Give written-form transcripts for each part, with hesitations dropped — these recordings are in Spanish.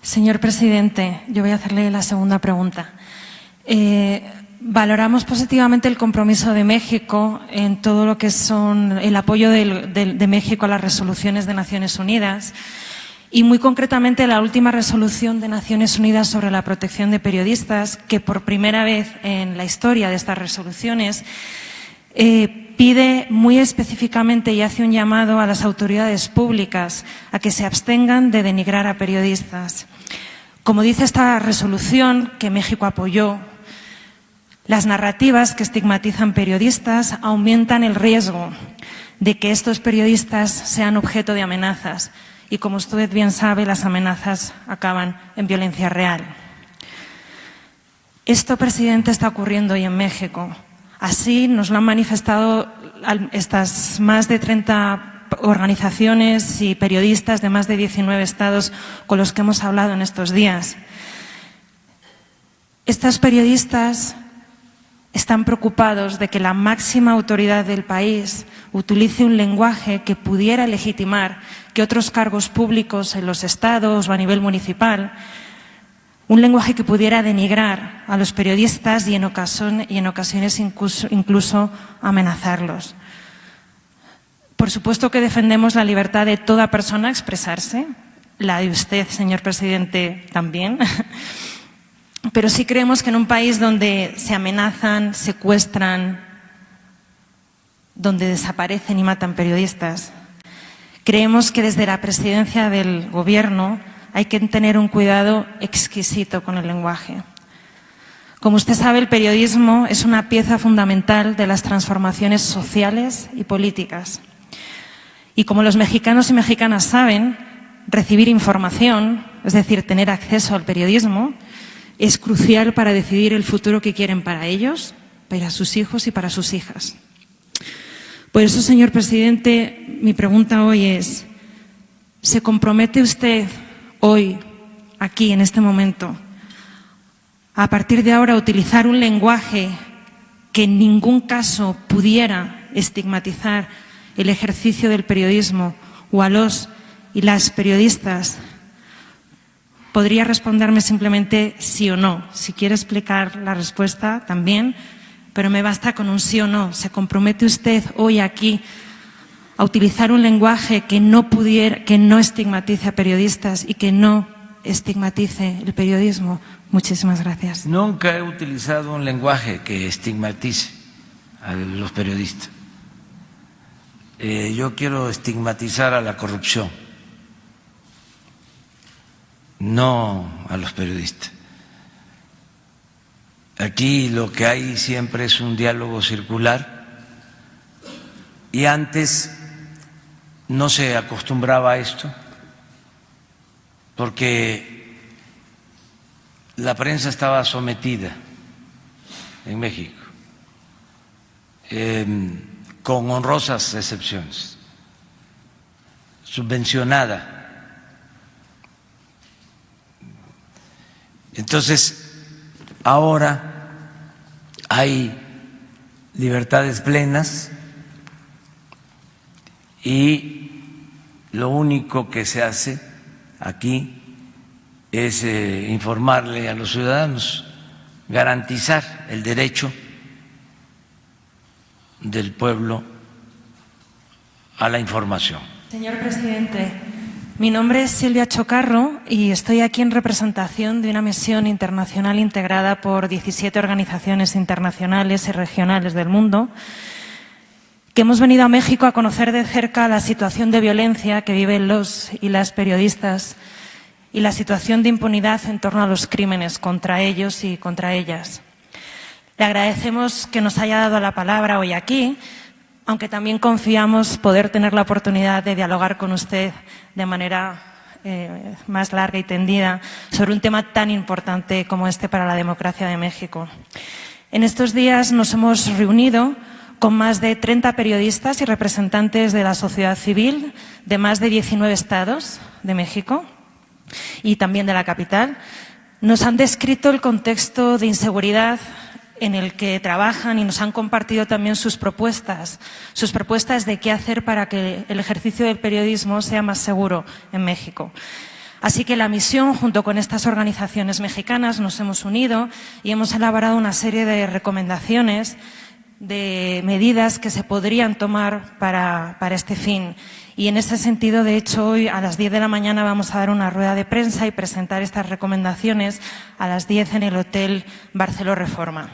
Señor presidente, yo voy a hacerle la segunda pregunta. Valoramos positivamente el compromiso de México en todo lo que son el apoyo de México a las resoluciones de Naciones Unidas y muy concretamente la última resolución de Naciones Unidas sobre la protección de periodistas, que por primera vez en la historia de estas resoluciones pide muy específicamente y hace un llamado a las autoridades públicas a que se abstengan de denigrar a periodistas. Como dice esta resolución, que México apoyó, las narrativas que estigmatizan periodistas aumentan el riesgo de que estos periodistas sean objeto de amenazas. Y como usted bien sabe, las amenazas acaban en violencia real. Esto, presidente, está ocurriendo hoy en México. Así nos lo han manifestado estas más de 30 organizaciones y periodistas de más de 19 estados con los que hemos hablado en estos días. Estos periodistas están preocupados de que la máxima autoridad del país utilice un lenguaje que pudiera legitimar que otros cargos públicos en los estados o a nivel municipal, un lenguaje que pudiera denigrar a los periodistas y en ocasiones incluso amenazarlos. Por supuesto que defendemos la libertad de toda persona a expresarse, la de usted, señor presidente, también. Pero sí creemos que en un país donde se amenazan, secuestran, donde desaparecen y matan periodistas, creemos que desde la presidencia del Gobierno hay que tener un cuidado exquisito con el lenguaje. Como usted sabe, el periodismo es una pieza fundamental de las transformaciones sociales y políticas. Y como los mexicanos y mexicanas saben, recibir información, es decir, tener acceso al periodismo, es crucial para decidir el futuro que quieren para ellos, para sus hijos y para sus hijas. Por eso, señor presidente, mi pregunta hoy es, ¿se compromete usted hoy, aquí, en este momento, a partir de ahora, a utilizar un lenguaje que en ningún caso pudiera estigmatizar el ejercicio del periodismo o a los y las periodistas? Podría responderme simplemente sí o no. Si quiere explicar la respuesta, también, pero me basta con un sí o no. ¿Se compromete usted hoy aquí a utilizar un lenguaje que no estigmatice a periodistas y que no estigmatice el periodismo? Muchísimas gracias. Nunca he utilizado un lenguaje que estigmatice a los periodistas. Yo quiero estigmatizar a la corrupción, no a los periodistas. Aquí lo que hay siempre es un diálogo circular y antes no se acostumbraba a esto porque la prensa estaba sometida en México, con honrosas excepciones, subvencionada. Entonces, ahora hay libertades plenas y lo único que se hace aquí es informarle a los ciudadanos, garantizar el derecho del pueblo a la información. Señor presidente, mi nombre es Silvia Chocarro y estoy aquí en representación de una misión internacional integrada por 17 organizaciones internacionales y regionales del mundo, que hemos venido a México a conocer de cerca la situación de violencia que viven los y las periodistas y la situación de impunidad en torno a los crímenes contra ellos y contra ellas. Le agradecemos que nos haya dado la palabra hoy aquí, aunque también confiamos poder tener la oportunidad de dialogar con usted de manera más larga y tendida sobre un tema tan importante como este para la democracia de México. En estos días nos hemos reunido con más de 30 periodistas y representantes de la sociedad civil de más de 19 estados de México y también de la capital. Nos han descrito el contexto de inseguridad en el que trabajan y nos han compartido también sus propuestas de qué hacer para que el ejercicio del periodismo sea más seguro en México. Así que la misión, junto con estas organizaciones mexicanas, nos hemos unido y hemos elaborado una serie de recomendaciones de medidas que se podrían tomar para este fin. Y en ese sentido, de hecho, hoy a las 10 de la mañana vamos a dar una rueda de prensa y presentar estas recomendaciones a las 10 en el Hotel Barceló Reforma.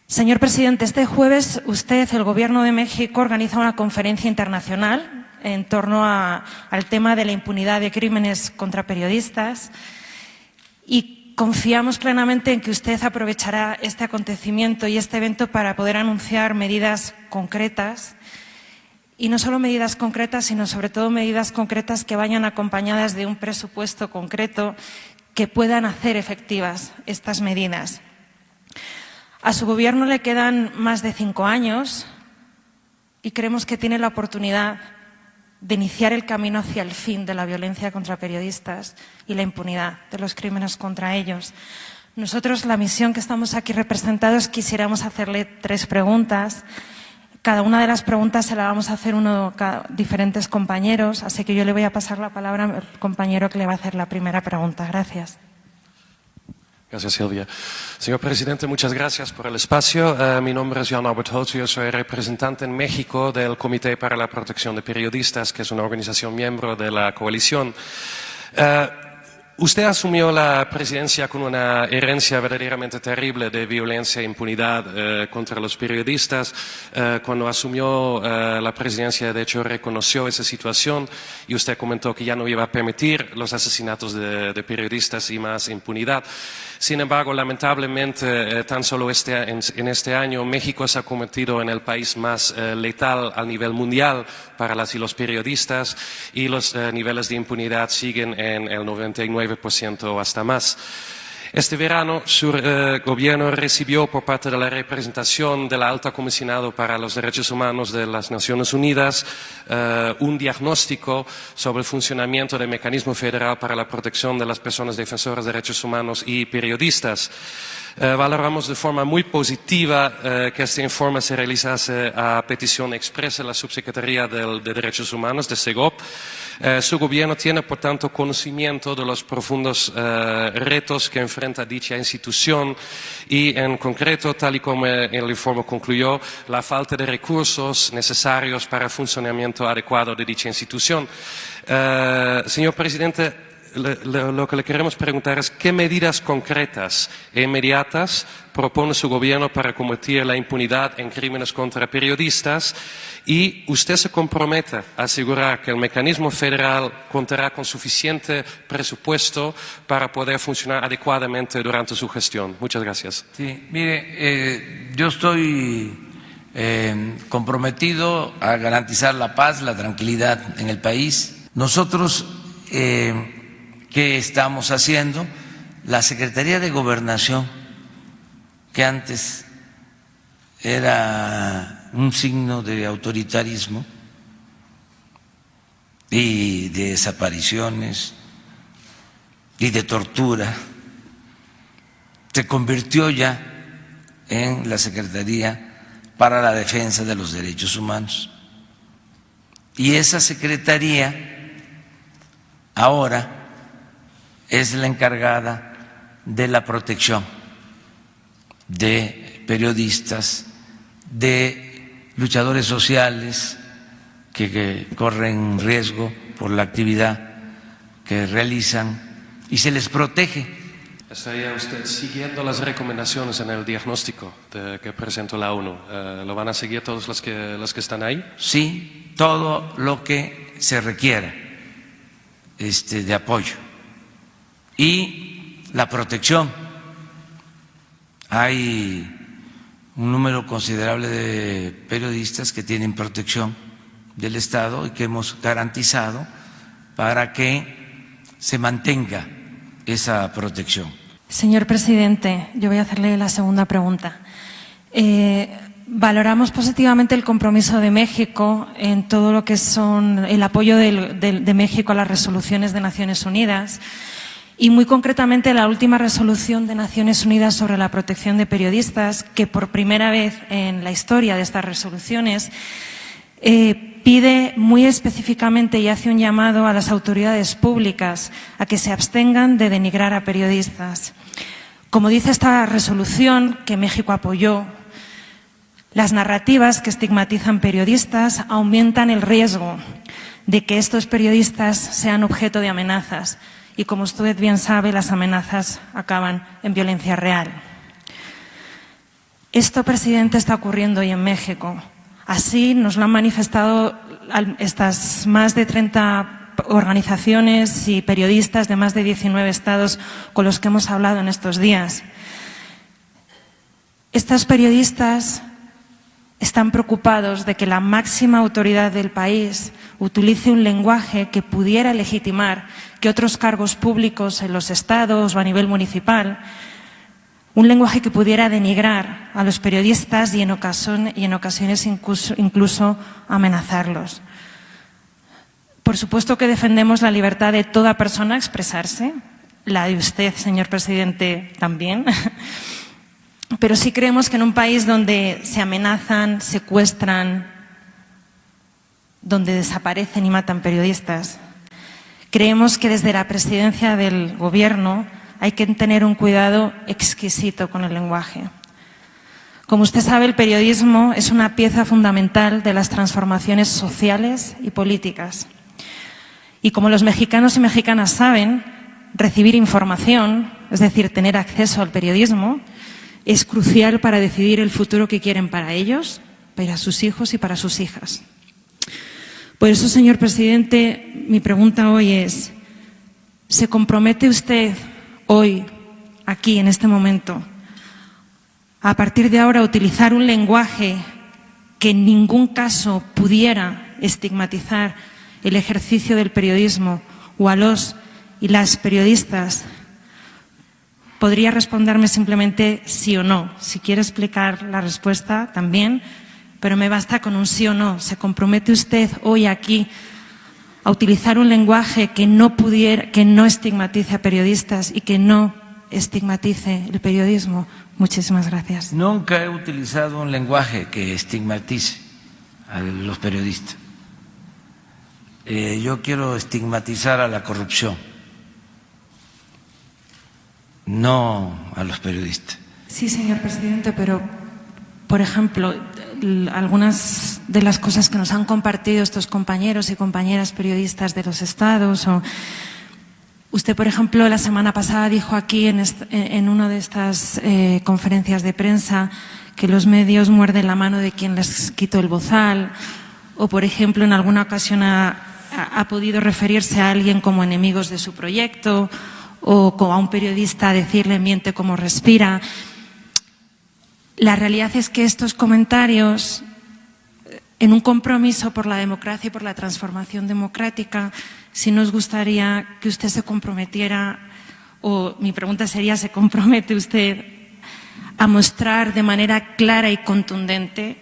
Señor presidente, este jueves usted, el Gobierno de México, organiza una conferencia internacional en torno al tema de la impunidad de crímenes contra periodistas y confiamos plenamente en que usted aprovechará este acontecimiento y este evento para poder anunciar medidas concretas. Y no solo medidas concretas, sino sobre todo medidas concretas que vayan acompañadas de un presupuesto concreto que puedan hacer efectivas estas medidas. A su Gobierno le quedan más de 5 años y creemos que tiene la oportunidad de iniciar el camino hacia el fin de la violencia contra periodistas y la impunidad de los crímenes contra ellos. Nosotros, la misión que estamos aquí representados, quisiéramos hacerle 3 preguntas. Cada una de las preguntas se la vamos a hacer diferentes compañeros, así que yo le voy a pasar la palabra al compañero que le va a hacer la primera pregunta. Gracias. Gracias, Silvia. Señor presidente, muchas gracias por el espacio. Mi nombre es Jan Albert Holtz, yo soy representante en México del Comité para la Protección de Periodistas, que es una organización miembro de la coalición. Usted asumió la presidencia con una herencia verdaderamente terrible de violencia e impunidad contra los periodistas. Cuando asumió la presidencia, de hecho, reconoció esa situación y usted comentó que ya no iba a permitir los asesinatos de periodistas y más impunidad. Sin embargo, lamentablemente, tan solo en este año, México se ha convertido en el país más letal a nivel mundial para las y los periodistas y los niveles de impunidad siguen en el 99% o hasta más. Este verano su gobierno recibió por parte de la representación de la Alta Comisionada para los Derechos Humanos de las Naciones Unidas un diagnóstico sobre el funcionamiento del Mecanismo Federal para la Protección de las Personas Defensoras de Derechos Humanos y Periodistas. Valoramos de forma muy positiva que este informe se realizase a petición expresa de la Subsecretaría de Derechos Humanos, de SEGOP. Su gobierno tiene, por tanto, conocimiento de los profundos retos que enfrenta dicha institución y, en concreto, tal y como el informe concluyó, la falta de recursos necesarios para el funcionamiento adecuado de dicha institución. Señor presidente, lo que le queremos preguntar es qué medidas concretas e inmediatas propone su gobierno para combatir la impunidad en crímenes contra periodistas y usted se compromete a asegurar que el mecanismo federal contará con suficiente presupuesto para poder funcionar adecuadamente durante su gestión. Muchas gracias. Sí, mire, yo estoy comprometido a garantizar la paz, la tranquilidad en el país. Nosotros ¿qué estamos haciendo? La Secretaría de Gobernación, que antes era un signo de autoritarismo y de desapariciones y de tortura, se convirtió ya en la Secretaría para la Defensa de los Derechos Humanos. Y esa Secretaría ahora es la encargada de la protección de periodistas, de luchadores sociales que corren riesgo por la actividad que realizan y se les protege. ¿Estaría usted siguiendo las recomendaciones en el diagnóstico que presentó la ONU? ¿Lo van a seguir todos los que están ahí? Sí, todo lo que se requiera de apoyo. Y la protección. Hay un número considerable de periodistas que tienen protección del Estado y que hemos garantizado para que se mantenga esa protección. Señor presidente, yo voy a hacerle la segunda pregunta. Valoramos positivamente el compromiso de México en todo lo que son el apoyo de México a las resoluciones de Naciones Unidas. Y muy concretamente la última resolución de Naciones Unidas sobre la protección de periodistas, que por primera vez en la historia de estas resoluciones pide muy específicamente y hace un llamado a las autoridades públicas a que se abstengan de denigrar a periodistas. Como dice esta resolución que México apoyó, las narrativas que estigmatizan periodistas aumentan el riesgo de que estos periodistas sean objeto de amenazas. Y como usted bien sabe, las amenazas acaban en violencia real. Esto, presidente, está ocurriendo hoy en México. Así nos lo han manifestado estas más de 30 organizaciones y periodistas de más de 19 estados con los que hemos hablado en estos días. Estos periodistas están preocupados de que la máxima autoridad del país utilice un lenguaje que pudiera legitimar que otros cargos públicos en los estados o a nivel municipal, un lenguaje que pudiera denigrar a los periodistas y en ocasiones incluso amenazarlos. Por supuesto que defendemos la libertad de toda persona a expresarse, la de usted, señor presidente, también. Pero sí creemos que en un país donde se amenazan, secuestran, donde desaparecen y matan periodistas, creemos que desde la presidencia del Gobierno hay que tener un cuidado exquisito con el lenguaje. Como usted sabe, el periodismo es una pieza fundamental de las transformaciones sociales y políticas. Y como los mexicanos y mexicanas saben, recibir información, es decir, tener acceso al periodismo, es crucial para decidir el futuro que quieren para ellos, para sus hijos y para sus hijas. Por eso, señor presidente, mi pregunta hoy es, ¿se compromete usted hoy, aquí, en este momento, a partir de ahora, a utilizar un lenguaje que en ningún caso pudiera estigmatizar el ejercicio del periodismo o a los y las periodistas? Podría responderme simplemente sí o no. Si quiere explicar la respuesta, también, pero me basta con un sí o no. ¿Se compromete usted hoy aquí a utilizar un lenguaje que no estigmatice a periodistas y que no estigmatice el periodismo? Muchísimas gracias. Nunca he utilizado un lenguaje que estigmatice a los periodistas. Yo quiero estigmatizar a la corrupción, no a los periodistas. Sí, señor presidente, pero, por ejemplo, algunas de las cosas que nos han compartido estos compañeros y compañeras periodistas de los estados, o usted, por ejemplo, la semana pasada dijo aquí en una de estas conferencias de prensa que los medios muerden la mano de quien les quitó el bozal, o, por ejemplo, en alguna ocasión ha podido referirse a alguien como enemigos de su proyecto, o como a un periodista decirle miente como respira. La realidad es que estos comentarios, en un compromiso por la democracia y por la transformación democrática, sí nos gustaría que usted se comprometiera, o mi pregunta sería, ¿se compromete usted a mostrar de manera clara y contundente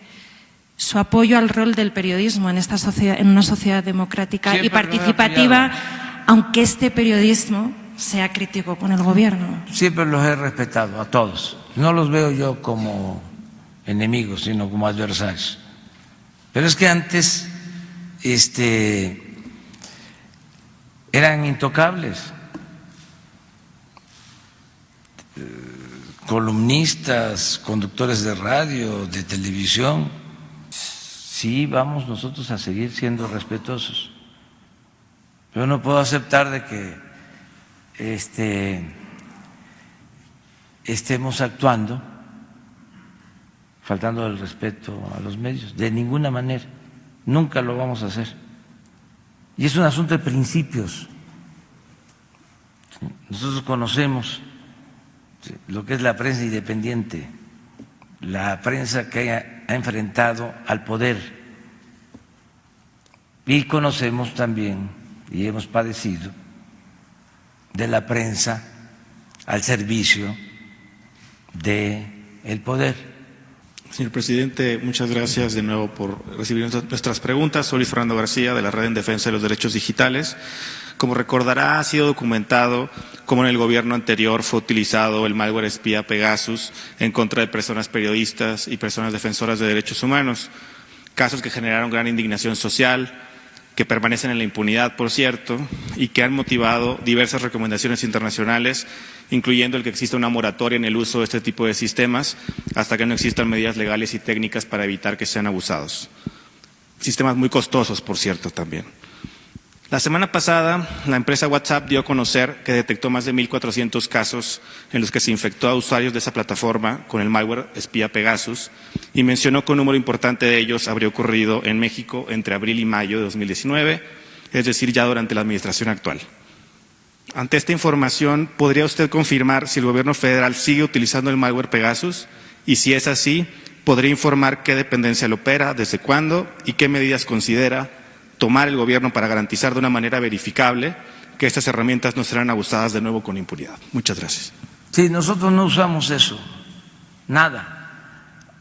su apoyo al rol del periodismo en esta sociedad, en una sociedad democrática y participativa, aunque este periodismo sea crítico con el gobierno? Siempre los he respetado a todos. No los veo yo como enemigos, sino como adversarios. Pero es que antes eran intocables. Columnistas, conductores de radio, de televisión. Sí, vamos nosotros a seguir siendo respetuosos. Pero no puedo aceptar de que estemos actuando faltando el respeto a los medios, de ninguna manera, nunca lo vamos a hacer. Y es un asunto de principios. Nosotros conocemos lo que es la prensa independiente, la prensa que ha enfrentado al poder, y conocemos también y hemos padecido de la prensa al servicio del poder. Señor presidente, muchas gracias de nuevo por recibir nuestras preguntas. Soy Luis Fernando García, de la Red en Defensa de los Derechos Digitales. Como recordará, ha sido documentado cómo en el gobierno anterior fue utilizado el malware espía Pegasus en contra de personas periodistas y personas defensoras de derechos humanos. casos que generaron gran indignación social, que permanecen en la impunidad, por cierto, y que han motivado diversas recomendaciones internacionales, incluyendo el que exista una moratoria en el uso de este tipo de sistemas hasta que no existan medidas legales y técnicas para evitar que sean abusados. Sistemas muy costosos, por cierto, también. La semana pasada, la empresa WhatsApp dio a conocer que detectó más de 1.400 casos en los que se infectó a usuarios de esa plataforma con el malware espía Pegasus y mencionó que un número importante de ellos habría ocurrido en México entre abril y mayo de 2019, es decir, ya durante la administración actual. Ante esta información, ¿podría usted confirmar si el gobierno federal sigue utilizando el malware Pegasus? Y si es así, ¿podría informar qué dependencia lo opera, desde cuándo y qué medidas considera tomar el gobierno para garantizar de una manera verificable que estas herramientas no serán abusadas de nuevo con impunidad? Muchas gracias. Sí, nosotros no usamos eso, nada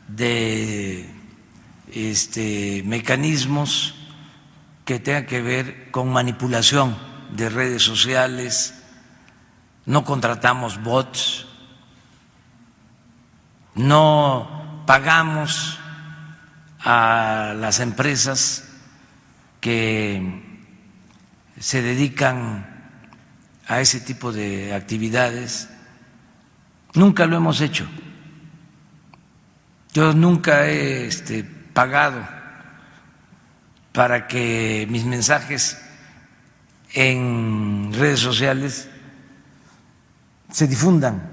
de mecanismos que tengan que ver con manipulación de redes sociales, no contratamos bots, no pagamos a las empresas que se dedican a ese tipo de actividades. Nunca lo hemos hecho. Yo nunca he pagado para que mis mensajes en redes sociales se difundan.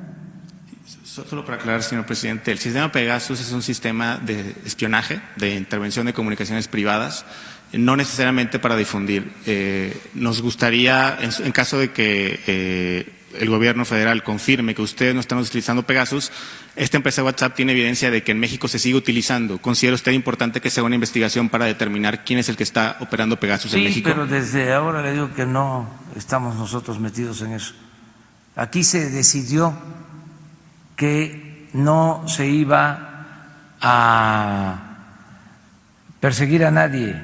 Solo para aclarar, señor presidente, el sistema Pegasus es un sistema de espionaje, de intervención de comunicaciones privadas, no necesariamente para difundir. Nos gustaría, en caso de que el gobierno federal confirme que ustedes no están utilizando Pegasus, esta empresa WhatsApp tiene evidencia de que en México se sigue utilizando. ¿Considera usted importante que se haga una investigación para determinar quién es el que está operando Pegasus en México? Sí, pero desde ahora le digo que no estamos nosotros metidos en eso. Aquí se decidió que no se iba a perseguir a nadie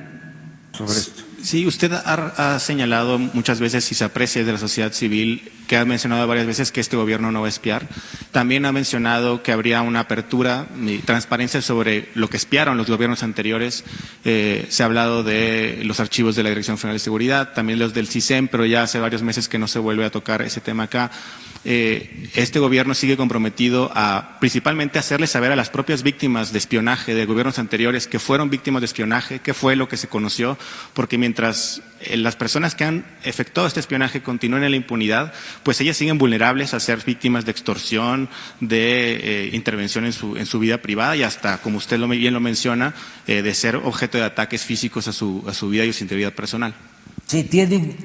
sobre esto. Sí, usted ha señalado muchas veces, y se aprecia de la sociedad civil, que ha mencionado varias veces que este gobierno no va a espiar. También ha mencionado que habría una apertura y transparencia sobre lo que espiaron los gobiernos anteriores. Se ha hablado de los archivos de la Dirección Federal de Seguridad, también los del CISEN, pero ya hace varios meses que no se vuelve a tocar ese tema acá. Este gobierno sigue comprometido a principalmente hacerle saber a las propias víctimas de espionaje de gobiernos anteriores que fueron víctimas de espionaje, qué fue lo que se conoció, porque mientras las personas que han efectuado este espionaje continúen en la impunidad, pues ellas siguen vulnerables a ser víctimas de extorsión, de intervención en su vida privada y hasta, como usted bien lo menciona, de ser objeto de ataques físicos a su vida y su integridad personal. Sí, tienen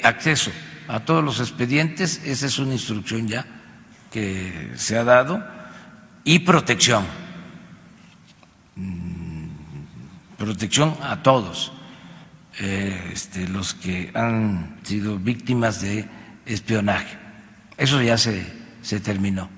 acceso a todos los expedientes, esa es una instrucción ya que se ha dado, y protección a todos los que han sido víctimas de espionaje. Eso ya se terminó.